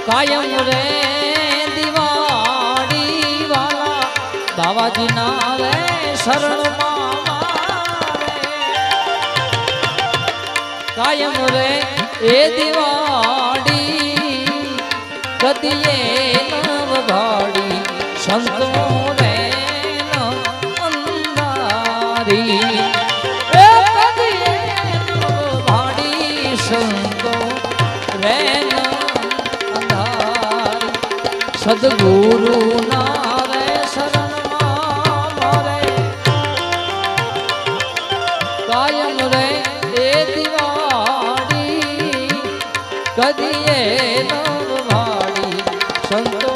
કાયમ રે દિવાળી વાલા બાવાજી ના રે શરણમાં કાયમ રે એ દિવાળી કદીએ નવ ભાડી સંતો રે અંધારી એ કદીએ નવ ભાડી સંતો રે સદગુરુ ના રે શરણમાં મારે કાયમ રે એ દિવાળી કદીએ નવ ભાડી સંત